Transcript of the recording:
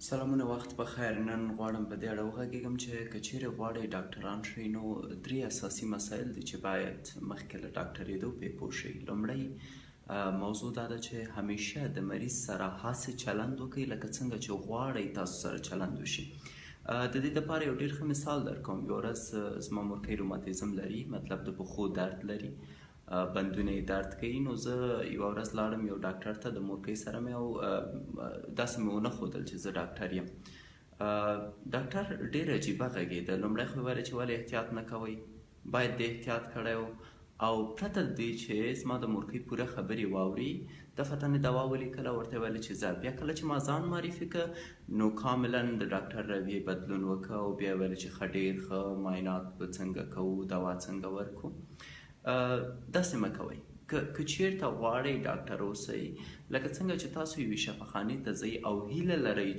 سلامونه، وخت بخیر. نن غواړم په دې اړه وغږېږم چې که چیرې غواړئ ډاکټران شئ، نو 3 اساسي مسایل دي چې باید مخکې له ډاکټرېدو پرې پوه شئ. لومړی موضوع دا ده چې همیشه د مریض سره هاسې چلند وکئ لکه څنګه چې غواړئ تاسو سره چلند وشي. د دې دپاره یو ډېر ښه مثال درکوم. یوه ورځ زما مورکۍ روماتیزم لري، مطلب د پښو درد لري، بندونه یې درد کوي. نو زه یوه ورځ لاړم یو ډاکټر ته، د مورکۍ سره مې او داسې مې ونه ښودل چې زه ډاکټر یم. ډاکټر ډېر عجیبه غږېده. لومړی خو یې ویل چې ولې احتیاط نه کوئ، باید د احتیاط کړی و. او پرته د دې چې زما د مورکۍ پوره خبرې واوري، دفعتاً یې دوا ولیکله، ورته یې ویل چې ځه. بیا کله چې ما ځان معرفي که، نو کاملا د ډاکټر رویې بدلون وکړه او بیا یې ویل چې ښه، ډېر ښه، معاینات به څنګه کوو، دوا څنګه ورکړو. داسې مه کوئ. که چیرته غواړئ ډاکټر اوسئ، لکه څنګه چې تاسو یوې شفاخانې ته ځئ او هیله لرئ چې